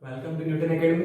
Welcome to Newton academy.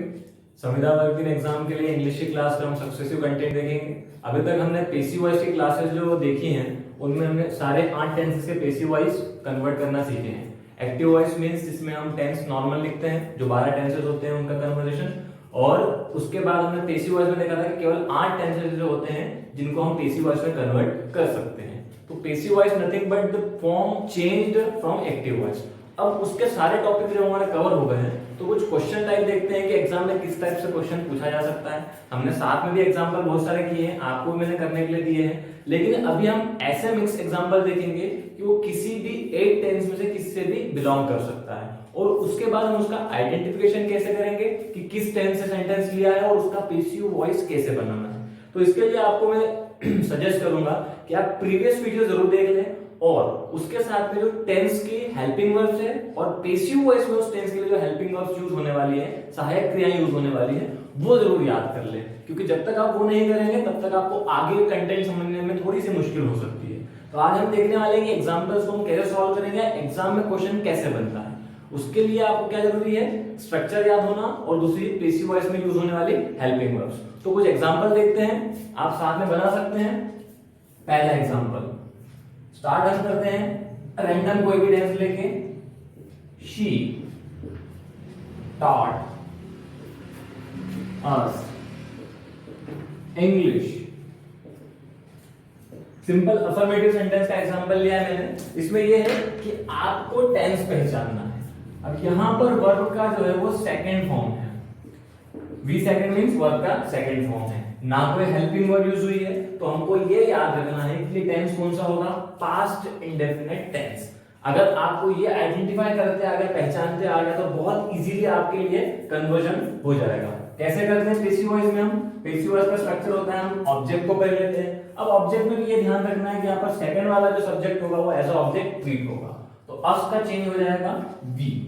संविदा वर्ग 3 exam के लिए इंग्लिश की क्लास में हम सक्सेसिव कंटेंट देखेंगे। अभी तक हमने पेसिव वॉइस की क्लासेस जो देखी हैं उनमें हमने सारे 8 टेंसेस के पेसिव वॉइस कन्वर्ट करना सीखे हैं। एक्टिव वॉइस मींस जिसमें हम टेंस नॉर्मल लिखते हैं, जो 12 टेंसेस होते हैं उनका कन्वर्सेशन। और उसके बाद हमने पेसिव वॉइस में देखा था कि केवल 8 टेंसेस जो होते हैं जिनको हम पेसिव वॉइस में कन्वर्ट कर सकते हैं। तो passive voice nothing but the form changed from active voice. अब उसके सारे टॉपिक जो हमारे कवर हो गए हैं तो कुछ क्वेश्चन टाइप देखते हैं कि एग्जाम में किस टाइप से क्वेश्चन पूछा जा सकता है। हमने साथ में भी एग्जांपल बहुत सारे किए हैं, आपको भी मैंने करने के लिए दिए हैं, लेकिन अभी हम ऐसे मिक्स एग्जांपल देखेंगे कि वो किसी भी एक टेंस में से किसी से भी बिलोंग कर सकता है। और उसके बाद हम उसका आइडेंटिफिकेशन कैसे करेंगे कि किस टेंस से सेंटेंस लिया है और उसका पेसिव वॉइस कैसे बनाना है। तो इसके लिए आपको मैं सजेस्ट करूंगा कि आप प्रीवियस वीडियो जरूर देख लें और उसके साथ में जो टेंस की हेल्पिंग वर्ब्स है और पेसिव वॉइस में उस टेंस के लिए जो हेल्पिंग वर्ब्स यूज होने वाली है, सहायक क्रियाएं यूज होने वाली है, वो जरूर याद कर ले, क्योंकि जब तक आप वो नहीं करेंगे तब तक आपको आगे कंटेंट समझने में थोड़ी सी मुश्किल हो सकती है। तो आज हम देखने वाले हैं कि एग्जांपल्स को हम कैसे सॉल्व करेंगे, एग्जाम में क्वेश्चन कैसे बनता है। उसके लिए आपको क्या जरूरी है, स्ट्रक्चर याद होना और दूसरी पेसिव वॉइस में यूज होने वाली हेल्पिंग वर्ब्स। तो कुछ एग्जांपल देखते हैं, आप साथ में बना सकते हैं। पहला एग्जांपल स्टार्ट हम करते हैं रैंडम कोई भी टेंस लेके। She taught us English. Simple affirmative sentence का एग्जांपल लिया है मैंने। इसमें यह है कि आपको टेंस पहचानना है। अब यहां पर वर्ब का जो है वो सेकंड फॉर्म है। वी सेकंड मींस वर्ब का सेकंड फॉर्म है, ना कोई हेल्पिंग वर्ड यूज हुई है। तो हमको ये याद रखना है कि टेंस कौन सा होगा, पास्ट इंडेफिनिट टेंस। अगर आपको ये आइडेंटिफाई करते आ गया, पहचानते आ गया, तो बहुत इजीली आपके लिए कन्वर्जन हो जाएगा। कैसे करते हैं पेसिव वॉइस में? हम पेसिव वॉइस का स्ट्रक्चर होता है, हम ऑब्जेक्ट को पहले लेते हैं। अब ऑब्जेक्ट में भी ये ध्यान रखना है कि यहाँ पर सेकंड वाला जो सब्जेक्ट होगा वो एज अ ऑब्जेक्ट ट्रीट होगा, तो अस का चेंज हो जाएगा वी।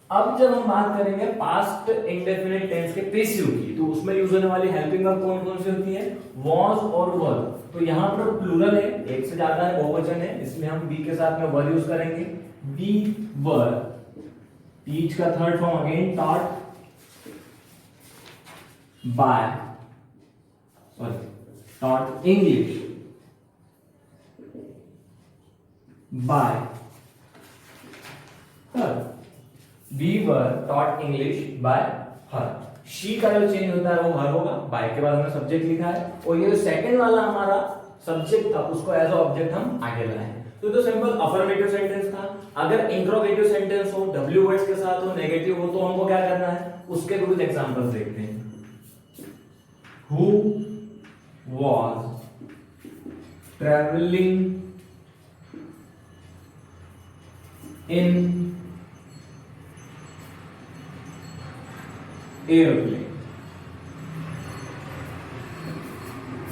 अब जब हम बात करेंगे पास्ट इंडेफिनिट टेंस के पेसिव की, तो उसमें यूज होने वाली हेल्पिंग वर्ब कौन कौन सी होती है, वाज और वर। तो यहाँ पर प्लूरल है, एक से ज्यादा है, बहुवचन है, इसलिए हम बी के साथ में वर यूज करेंगे। We were. टीच का third form again taught by, sorry taught English by her. We were taught English by her. She का जो चेंज होता है वो हर होगा, बाय के बाद हमने सब्जेक्ट लिखा है और ये जो सेकंड वाला हमारा सब्जेक्ट था उसको एज अ ऑब्जेक्ट हम आगे लाए। तो सिंपल अफर्मेटिव सेंटेंस था। अगर इंट्रोगेटिव सेंटेंस हो, डब्ल्यू वर्ड्स के साथ हो, नेगेटिव हो, तो हमको क्या करना है, उसके कुछ एग्जांपल्स देखते हैं। Who was traveling in airplane,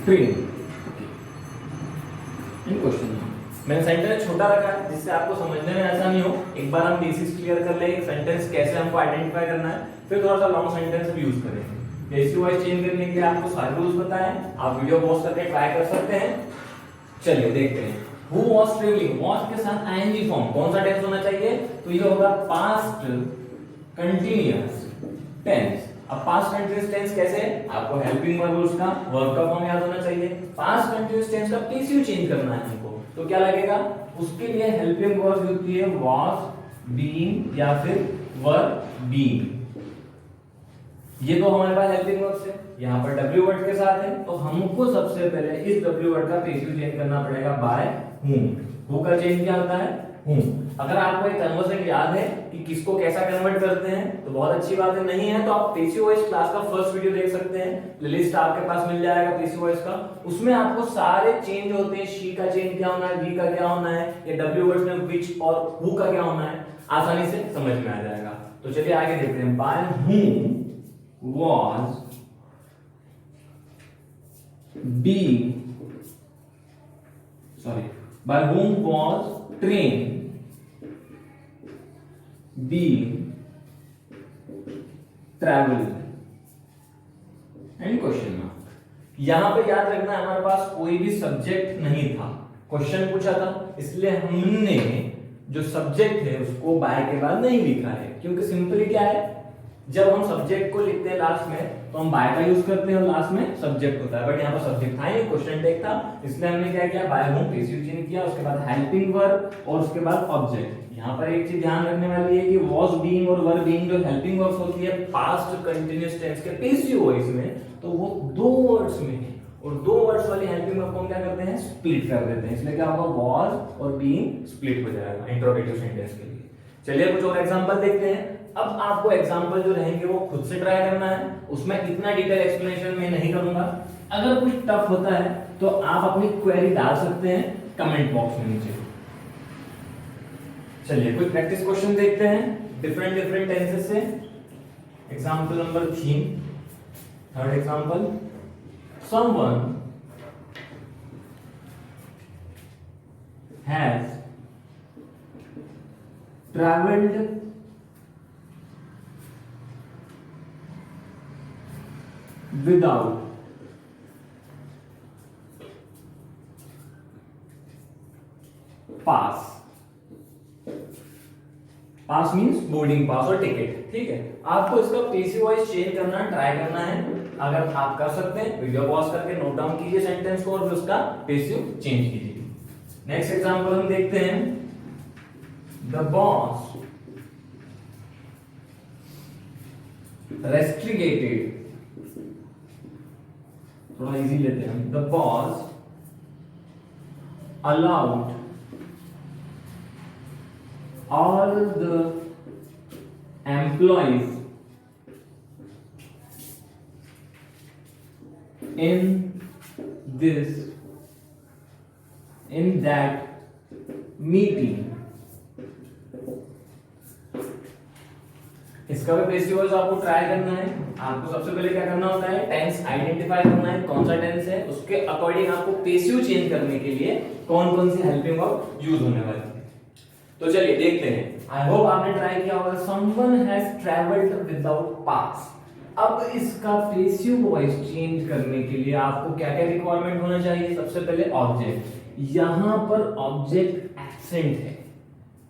train. In question मैंने सेंटेंस छोटा रखा है जिससे आपको समझने में आसानी हो। एक बार हम बेसिक्स क्लियर कर ले, एक सेंटेंस कैसे हमको आइडेंटिफाई करना है, फिर थोड़ा सा लॉन्ग सेंटेंस भी यूज करेंगे। पेसिव वॉइस चेंज करने के लिए आपको सारे रूल्स पता है, आप वीडियो पॉज करके ट्राई कर सकते हैं। चलिए देखते हैं। Who was traveling, was के साथ ing फॉर्म, कौन सा टेंस होना चाहिए, तो ये होगा पास्ट कंटीन्यूअस टेंस। अब पास्ट कंटीन्यूअस टेंस कैसे, आपको हेल्पिंग वर्ब उसका वर्ब का फॉर्म याद होना चाहिए। पास्ट कंटीन्यूअस टेंस का पेसिव चेंज करना है हमको, तो क्या लगेगा, उसके लिए हेल्पिंग वर्ब होती है वाज, बीइंग या फिर वर बीइंग। ये तो हमारे पास हेल्पिंग वर्ब्स है, यहाँ पर डब्ल्यू वर्ड के साथ है, तो हमको सबसे पहले इस डब्ल्यू वर्ड का पेसिव चेंज करना पड़ेगा बाय हूम। हु का चेंज क्या होता है, हूम। अगर आपको एक कन्वर्जन याद है कि किसको कैसा कन्वर्ट करते हैं तो बहुत अच्छी बात है, नहीं है तो आप पेसिव वॉइस क्लास का फर्स्ट वीडियो देख सकते हैं, प्लेलिस्ट आपके पास मिल जाएगा पेसिव वॉइस का। उसमें आपको सारे चेंज होते हैं, शी का चेंज क्या होना है, वी का क्या होना है, या डब्ल्यू वर्ड्स में व्हिच और हु का क्या होना है, आसानी से समझ में आ जाएगा। तो चलिए आगे देखते हैं। Bye whom was being, sorry, by whom was train being traveled, and question mark. यहां पे याद रखना है हमारे पास कोई भी सब्जेक्ट नहीं था, क्वेश्चन पूछा था, इसलिए हमने जो सब्जेक्ट है उसको बाय के बाद नहीं लिखा है, क्योंकि सिंपली क्या है, जब हम सब्जेक्ट को लिखते हैं लास्ट में तो हम बाय का यूज करते हैं और लास्ट में सब्जेक्ट होता है, बट यहाँ पर सब्जेक्ट था ही नहीं, क्वेश्चन टेक था, इसलिए हमने क्या किया, बाय हूं पैसिव चेंज किया, उसके बाद हेल्पिंग वर्ब और उसके बाद ऑब्जेक्ट। यहाँ पर एक चीज ध्यान रखने वाली है कि वॉज बीइंग और वर बीइंग जो हेल्पिंग वर्ब्स होती है पास्ट कंटिन्यूअस टेंस के पैसिव वॉइस में, तो वो दो वर्ड्स में है, और दो वर्ड्स वाली हेल्पिंग वर्ब को हम क्या करते हैं, स्प्लिट कर देते हैं, इसलिए क्या होगा, वॉज और बीइंग स्प्लिट हो जाएगा इंट्रोगेटिव सेंटेंस के लिए। चलिए कुछ और एग्जांपल देखते हैं। अब आपको एग्जांपल जो रहेंगे वो खुद से ट्राई करना है, उसमें इतना डिटेल एक्सप्लेनेशन मैं नहीं करूंगा। अगर कुछ टफ होता है तो आप अपनी क्वेरी डाल सकते हैं कमेंट बॉक्स में नीचे। चलिए कुछ प्रैक्टिस क्वेश्चन देखते हैं डिफरेंट टेंसेस से। Example number 3, third example, someone has traveled without pass। Pass means boarding pass और टिकट, ठीक है। आपको इसका पैसिव वॉइस चेंज करना, ट्राई करना है। अगर आप कर सकते हैं वीडियो पॉज करके नोट डाउन कीजिए सेंटेंस को और उसका पैसिव चेंज कीजिए। नेक्स्ट एग्जांपल हम देखते हैं, द बॉस रेस्ट्रिगेटेड, थोड़ा इजी लेते हैं हम, the boss allowed all the employees in that meeting। इसका भी पैसिव वॉइस आपको ट्राई करना है। आपको सबसे पहले क्या करना होता है, टेंस आइडेंटिफाई करना है, कौन सा टेंस है, उसके अकॉर्डिंग आपको पैसिव चेंज करने के लिए कौन कौन सी हेल्पिंग वर्ब यूज होने वाली है। तो चलिए देखते हैं। आई होप आपने ट्राई किया होगा। समवन हैज ट्रैवल्ड विदाउट पास। अब इसका पैसिव वॉइस चेंज करने के लिए आपको क्या क्या रिक्वायरमेंट होना चाहिए, सबसे पहले ऑब्जेक्ट। यहां पर ऑब्जेक्ट एब्सेंट है,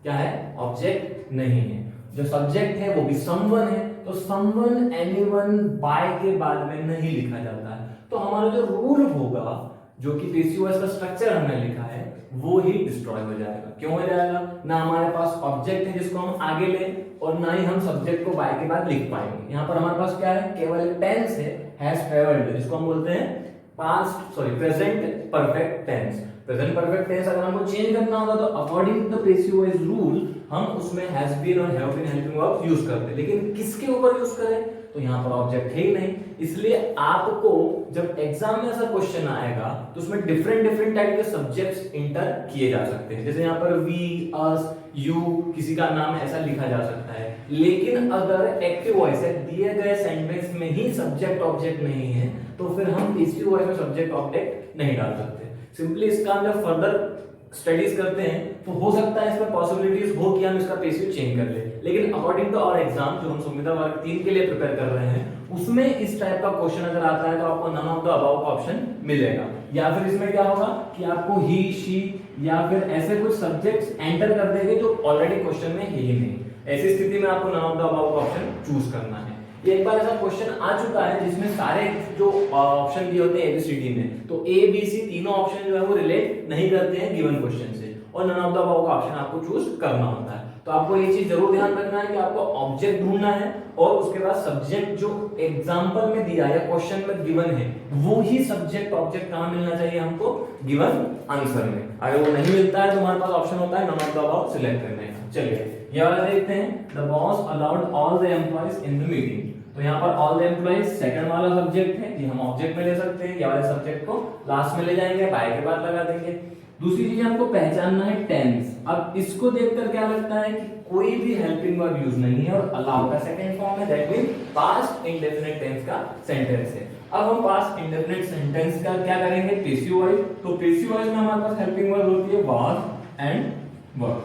क्या है, ऑब्जेक्ट नहीं है। जो सब्जेक्ट है वो भी समवन है, तो समवन, एनीवन, बाय के बाद में नहीं लिखा जाता है। तो हमारा जो रूल होगा, जो कि पैसिव वॉइस का स्ट्रक्चर हमने लिखा है, वो ही डिस्ट्रॉय हो जाएगा। क्यों हो जाएगा, ना हमारे पास ऑब्जेक्ट है जिसको हम आगे ले, और ना ही हम सब्जेक्ट को बाय के बाद लिख पाएंगे। यहाँ पर हमारे पास क्या है, केवल एक टेंस है, हैज ट्रैवल्ड, जिसको हम बोलते हैं present perfect tense. Present perfect tense अगर हमको चेंज करना होगा तो according to the passive voice rule हम उसमें हैज बीन और have been helping verb use करते हैं। लेकिन किसके ऊपर यूज करें, तो यहाँ पर ऑब्जेक्ट है ही नहीं। इसलिए आपको जब एग्जाम में ऐसा क्वेश्चन आएगा तो उसमें डिफरेंट टाइप के सब्जेक्ट्स इंटर किए जा सकते हैं। जैसे यहाँ पर वी, अस, यू, किसी का नाम ऐसा लिखा जा सकता है। लेकिन अगर एक्टिव वॉइस है, दिए गए सेंटेंस में ही सब्जेक्ट ऑब्जेक्ट नहीं है, तो फिर हम पैसिव वॉइस में सब्जेक्ट ऑब्जेक्ट नहीं डाल सकते। सिंपली इसका हम जब फर्दर स्टडीज करते हैं तो हो सकता है इसमें पॉसिबिलिटीज हो कि हम इसका पैसिव चेंज कर ले। लेकिन अकॉर्डिंग टू आवर एग्जाम जो हम संविदा वर्ग 3 के लिए प्रिपेयर कर रहे हैं, उसमें इस टाइप का क्वेश्चन अगर आता है तो आपको नन ऑफ द अबव का ऑप्शन मिलेगा। या फिर इसमें क्या होगा कि आपको ही, शी या फिर ऐसे कुछ सब्जेक्ट्स एंटर कर देंगे जो ऑलरेडी क्वेश्चन में है ही नहीं। ऐसी स्थिति में आपको नन ऑफ द अबव का ऑप्शन चूज करना है। एक बार ऐसा क्वेश्चन आ चुका है जिसमें सारे जो ऑप्शन दिए होते हैं एबीसीडी में, तो ए बी सी तीनों ऑप्शन जो है वो रिलेट नहीं करते हैं गिवन क्वेश्चन से, और नन ऑफ द अबव का ऑप्शन आपको चूज करना होता है। तो आपको ये चीज जरूर ध्यान रखना है कि आपको ऑब्जेक्ट ढूंढना है, और उसके बाद सब्जेक्ट जो एग्जांपल में दिया या क्वेश्चन में गिवन है वो ही सब्जेक्ट ऑब्जेक्ट कहां मिलना चाहिए हमको, गिवन आंसर में। अगर वो नहीं मिलता है तो हमारे पास ऑप्शन होता है none of the above select करने का। चलिए ये वाला देखते हैं, the boss allowed all the employees in the meeting. तो यहाँ पर ऑल द एम्प्लॉइज सेकंड वाला सब्जेक्ट है, ये हम ऑब्जेक्ट में ले सकते हैं। ये वाले सब्जेक्ट को लास्ट में ले जाएंगे, बाय के बाद लगा देंगे। दूसरी चीज हमको पहचानना है टेंस। अब इसको देखकर क्या लगता है कि कोई भी हेल्पिंग वर्ब यूज नहीं है, और अलाउ का सेकंड फॉर्म है, that means past indefinite tense का सेंटेंस है। अब हम पास्ट इंडेफिनिट सेंटेंस का क्या करेंगे, पैसिव वॉइस। तो पैसिव वॉइस में हमारे पास हेल्पिंग वर्ब होती है was and were.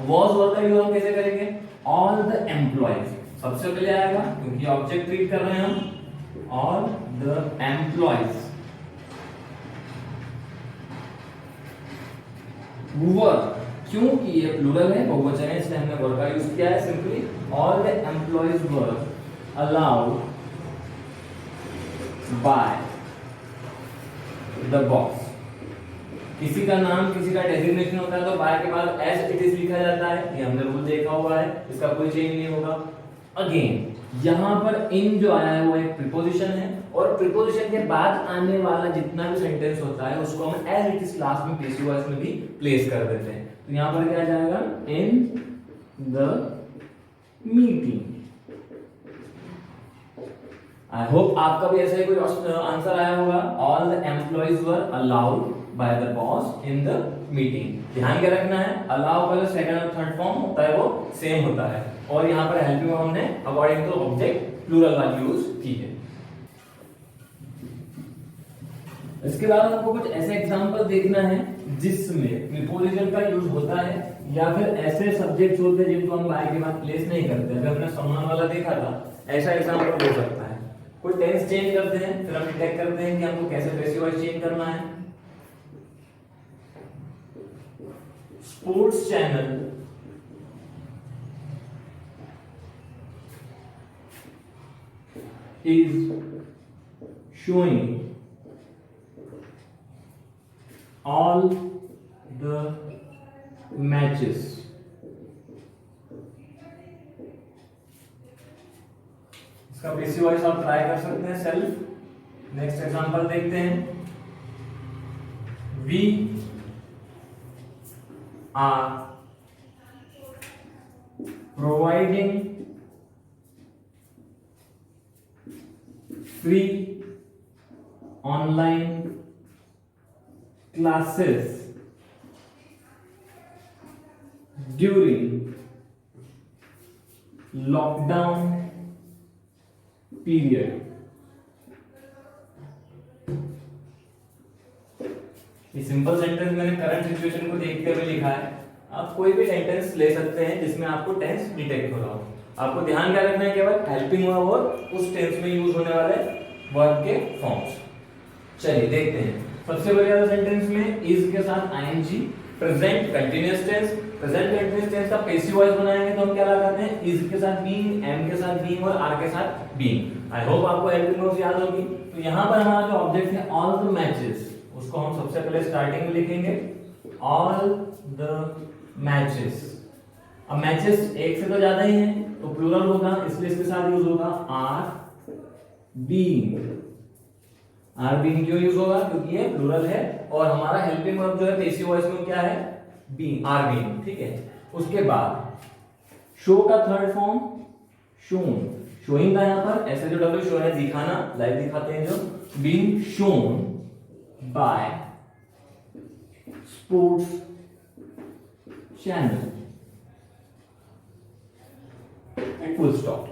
Was verb का यूज हम कैसे करेंगे, ऑल द एम्प्लॉइज सबसे पहले आएगा क्योंकि ऑब्जेक्ट ट्रीट कर रहे हैं हम, ऑल द एम्प्लॉइज वर, क्योंकि ये प्लूरल है, बहुवचन है, इसलिए हमने वर का यूज किया है। Simply all the employees were allowed by the boss। किसी का नाम, किसी का डेजिग्नेशन होता है तो बाय के बाद एज इट इज लिखा जाता है, ये हमने रूल देखा हुआ है, इसका कोई चेंज नहीं होगा। अगेन यहां पर इन जो आया है वो एक प्रीपोजिशन है, और प्रीपोजिशन के बाद आने वाला जितना भी सेंटेंस होता है उसको हम एज इट इज लास्ट में पैसिव वॉइस में भी प्लेस कर देते हैं। तो यहां पर क्या जाएगा, इन द मीटिंग। आई होप आपका भी ऐसा ही कोई आंसर आया होगा। All the employees were allowed by the boss in the meeting. ध्यान क्या रखना है, अलाउ का जो सेकंड और थर्ड फॉर्म होता है वो सेम होता है, और यहाँ पर हेल्पिंग में हमने अकॉर्डिंग टू ऑब्जेक्ट प्लूरल वाली यूज की है। इसके बाद हमको कुछ ऐसे एग्जांपल देखना है जिसमें प्रीपोजिशन का यूज होता है, या फिर ऐसे सब्जेक्ट्स होते हैं जिनको हम बाय के बाद प्लेस नहीं करते। अगर हमने समान वाला देखा था, ऐसा एग्जांपल हो सकता है। कोई टेंस चेंज करते हैं, फिर हम डिटेक्ट करते हैं कि हमको कैसे पैसिव वॉइस चेंज करना है। Sports channel is showing all the matches। इसका पैसिव वॉइस आप ट्राई कर सकते हैं सेल्फ। नेक्स्ट एग्जांपल देखते हैं। We are providing free online classes during lockdown period। ये सिंपल सेंटेंस मैंने करंट सिचुएशन को देखते हुए लिखा है। आप कोई भी सेंटेंस ले सकते हैं जिसमें आपको टेंस डिटेक्ट हो रहा हो। आपको ध्यान क्या रखना है, केवल हेल्पिंग वर्ब और उस टेंस में यूज होने वाले वर्ब के फॉर्म्स। चलिए देखते हैं। सबसे बढ़िया सेंटेंस में इज के साथ ING, present continuous tense. Present continuous tense का पैसिव वॉइस बनाएंगे तो हम क्या लगाते हैं, इज के साथ बीइंग, एम के साथ बीइंग और आर के साथ बीइंग। आई होप आपको हेल्पिंग वर्ब्स याद होगी। तो यहां पर हमारा जो ऑब्जेक्ट है ऑल द मैचेस, उसको हम सबसे पहले स्टार्टिंग में लिखेंगे ऑल द मैचेस। अब मैचेस एक से तो ज्यादा ही हैं तो प्लूरल होगा, इसलिए इसके साथ यूज होगा आर बीइंग। आर बीइंग क्यों यूज होगा, क्योंकि ये प्लूरल है और हमारा हेल्पिंग वर्ब जो है पैसिव वॉइस में क्या है, बीइंग, आर बीइंग। ठीक है। उसके बाद शो का थर्ड फॉर्म शोन। शोइंग का यहां पर ऐसे जो डब्ल्यू शो है दिखाना, लाइव दिखाते हैं जो, being shown by sports channel. Full stop.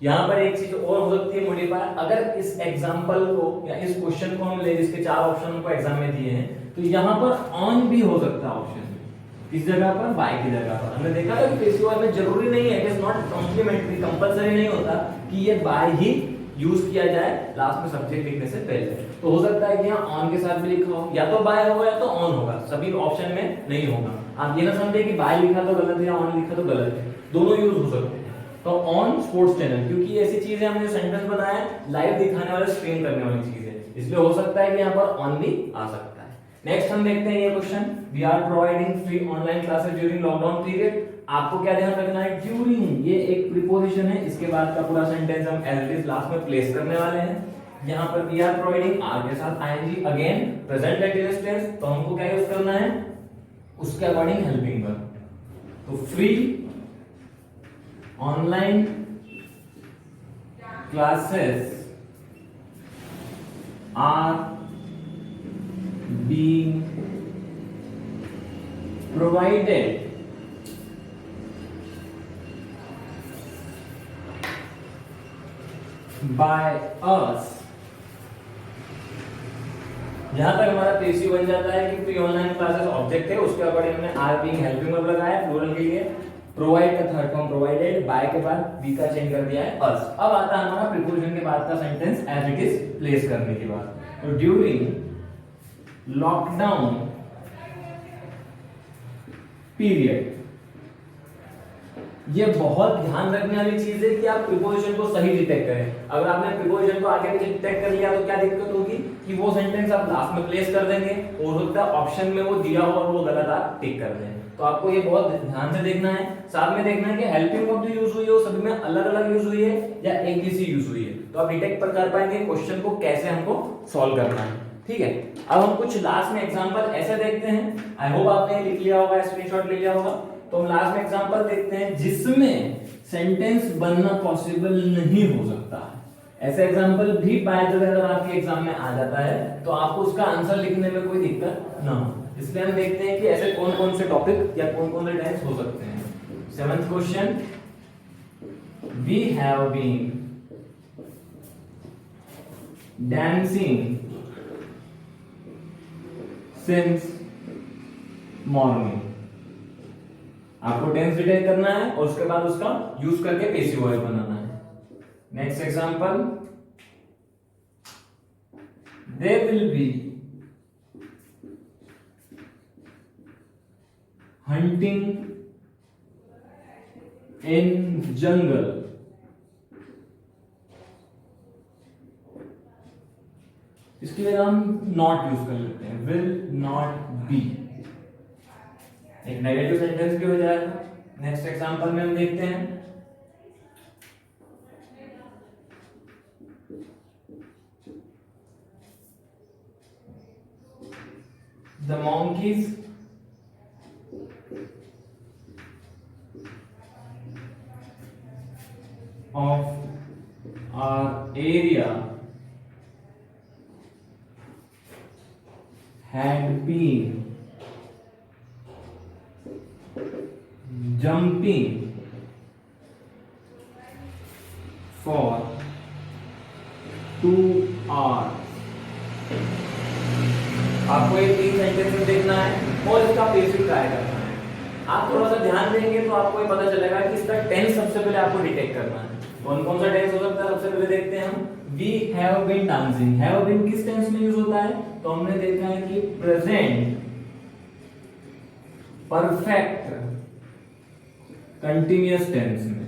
यहां पर एक चीज और हो सकती है मॉडिफाई, अगर इस एग्जांपल को या इस क्वेश्चन को हम ले जिसके 4 ऑप्शन हमको एग्जाम में दिए हैं, तो यहां पर ऑन भी हो सकता है ऑप्शन में। किस जगह पर, बाय की जगह पर। हमने देखा था कि पैसिव वॉइस में जरूरी नहीं है, it is not complementary, compulsory नहीं होता कि ये बाय ही यूज किया जाए लास्ट में सब्जेक्ट लिखने से पहले। तो हो सकता है कि यहाँ ऑन के साथ भी लिखा हो, या तो बाय होगा या तो ऑन होगा, सभी ऑप्शन में नहीं होगा। आप ये ना समझे कि बाय लिखा तो गलत है या ऑन लिखा तो गलत है, दोनों यूज हो सकते हैं। तो ऑन स्पोर्ट्स चैनल, क्योंकि ऐसी चीज है हमने सेंटेंस बनाया है लाइव दिखाने वाला, स्ट्रीम करने वाली चीज है, इसलिए हो सकता है कि यहाँ पर ऑन भी आ सकता है। नेक्स्ट हम देखते हैं ये question, we are providing free online classes during lockdown period. आपको क्या ध्यान रखना है, ड्यूरिंग ये एक प्रीपोजिशन है, इसके बाद का पूरा सेंटेंस हम एज इट इज लास्ट में प्लेस करने वाले हैं। यहाँ पर वी आर प्रोवाइडिंग, आर के साथ ING, again present continuous tense, तो हमको क्या यूज करना है, उसके अकॉर्डिंग हेल्पिंग वर्ब। तो free online classes are being provided by us. यहां तक हमारा पैसिव बन जाता है कि फ्री ऑनलाइन क्लासेस ऑब्जेक्ट है, उसके अकॉर्डिंग हमने आर बीइंग हेल्पिंग वर्ब लगाया प्लूरल के लिए। प्रोवाइड का थर्ड फॉर्म प्रोवाइडेड, बाय के बाद बी का चेंज कर दिया है अस। अब आता है हमारा प्रीपोजिशन के बाद का sentence as it is place करने के बाद। तो ड्यूरिंग लॉकडाउन पीरियड, ये बहुत ध्यान रखने वाली चीज है कि आप प्रीपोजिशन को सही डिटेक्ट करें। अगर आपने प्रीपोजिशन को आगे पीछे डिटेक्ट कर लिया तो क्या दिक्कत होगी कि वो सेंटेंस आप लास्ट में प्लेस कर देंगे और होता है ऑप्शन में वो दिया हो और वो गलत आप टिक कर दें। तो आपको ये बहुत ध्यान से देखना है। साथ में देखना है कि हेल्पिंग वर्ब जो यूज हुई है वो सभी में अलग अलग यूज हुई है या एक जैसी यूज हुई है, तो आप डिटेक्ट कर पाएंगे क्वेश्चन को कैसे हमको सॉल्व करना है। ठीक है, अब हम कुछ लास्ट में एग्जांपल ऐसे देखते हैं। आई होप आपने लिख लिया होगा, स्क्रीनशॉट ले लिया होगा। तो हम लास्ट में एग्जांपल देखते हैं जिसमें सेंटेंस बनना पॉसिबल नहीं हो सकता है। ऐसे एग्जांपल भी बाय द वे अगर आपके एग्जाम में आ जाता है तो आपको उसका आंसर लिखने में कोई दिक्कत ना हो। इसलिए हम देखते हैं कि ऐसे कौन कौन से टॉपिक या कौन कौन से टेंस हो सकते हैं। 7th question, we have been dancing since morning। आपको टेंस डिटेक्ट करना है और उसके बाद उसका यूज करके पैसिव वॉइस बनाना है। Next example, they will be hunting in jungle इसकी वजह हम नॉट यूज कर लेते हैं, विल नॉट बी, एक नेगेटिव सेंटेंस भी हो जाएगा। नेक्स्ट एग्जांपल में हम देखते हैं, the monkeys of our area had been jumping for 2 hours। आपको ये 3 सेंटेंस देखना है और इसका पैसिव ट्राई करना है। आप थोड़ा सा ध्यान देंगे तो आपको ये पता चलेगा कि इसका टेंस सबसे पहले आपको डिटेक्ट करना है। कौन कौन सा टेंस हो सकता है सबसे पहले देखते हैं हम। We have been dancing, have been किस टेंस में यूज होता है? तो हमने देखा है कि प्रेजेंट परफेक्ट कंटिन्यूअस टेंस में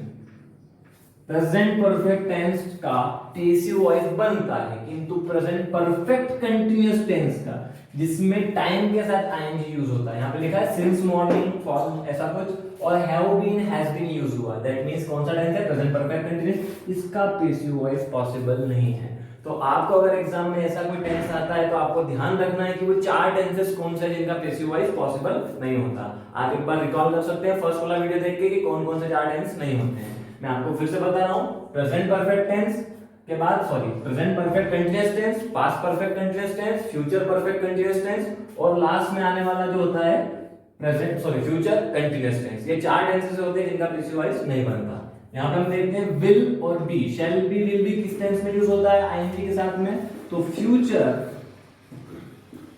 प्रेजेंट परफेक्ट टेंस का पैसिव वॉइस बनता है, किंतु प्रेजेंट परफेक्ट कंटिन्यूअस टेंस का जिसमें टाइम के साथ आईएनजी यूज होता है, यहाँ पे लिखा है सिंस मॉर्निंग फॉर ऐसा कुछ, और have been has been use हुआ, दैट मींस कौन सा टेंस है? प्रेजेंट परफेक्ट कंटिन्यूअस, इसका पैसिव वॉइस पॉसिबल नहीं है। तो आपको अगर एग्जाम में ऐसा कोई टेंस आता है तो आपको ध्यान रखना है कि वो 4 टेंसेस कौन से जिनका पैसिव वॉइस पॉसिबल नहीं होता। आप एक बार रिकॉल कर सकते हैं फर्स्ट वाला वीडियो देख के कि कौन कौन से 4 टेंस नहीं होते हैं। मैं आपको फिर से बता रहा हूँ, प्रेजेंट परफेक्ट टेंस के बाद present perfect continuous tense, past perfect continuous tense, future perfect continuous tense और लास्ट में आने वाला जो होता है फ्यूचर कंटीन्यूअस टेंस। ये 4 टेंसेस होते हैं जिनका पैसिव वॉइस नहीं बनता। यहाँ पे हम देखते हैं विल और be, shall be will be किस टेंस में यूज होता है? आईएनजी के साथ में, तो फ्यूचर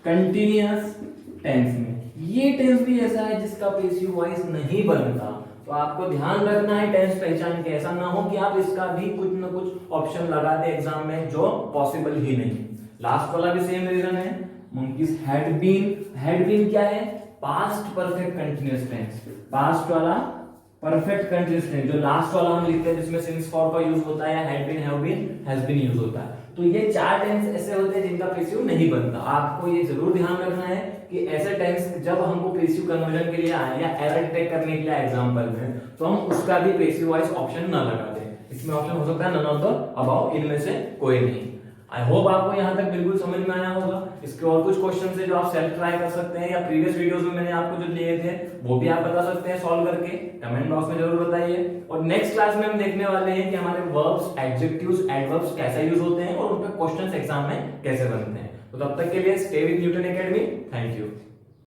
कंटीन्यूअस टेंस में। ये टेंस भी ऐसा है जिसका पैसिव वॉइस नहीं बनता, तो आपको ध्यान रखना है टेंस पहचान के, ऐसा ना हो कि आप इसका भी कुछ ना कुछ ऑप्शन लगा दे एग्जाम में जो पॉसिबल ही नहीं। लास्ट वाला भी सेम रीजन है, monkeys had been क्या है? Past perfect continuous tense, past वाला परफेक्ट कंटीन्यूअस टेंस जो लास्ट वाला हम लिखते हैं जिसमें सिंस फॉर का यूज होता है, had been, have been, has been use होता है। तो ये 4 टेंस ऐसे होते हैं जिनका पैसिव नहीं बनता। आपको ये जरूर ध्यान रखना है कि ऐसे टेंस जब हमको पैसिव कन्वर्जन के लिए आए या एरर डिटेक्ट करने के लिए एग्जांपल में, तो हम उसका भी पैसिव वॉइस ऑप्शन ना लगा दें। इसमें ऑप्शन हो सकता है नन ऑफ द अबव, इनमें से कोई नहीं। आई होप आपको यहाँ तक बिल्कुल समझ में आया होगा। इसके और कुछ क्वेश्चन है जो आप सेल्फ ट्राई कर सकते हैं या प्रीवियस वीडियोस में मैंने आपको जो दिए थे वो भी आप बता सकते हैं सॉल्व करके, कमेंट बॉक्स में जरूर बताइए। और नेक्स्ट क्लास में हम देखने वाले हैं कि हमारे वर्ब्स, एडजेक्टिव्स, एडवर्ब्स कैसे यूज होते हैं और उनके क्वेश्चंस एग्जाम में कैसे बनते हैं। तो तब तक के लिए stay with Newton academy. Thank you.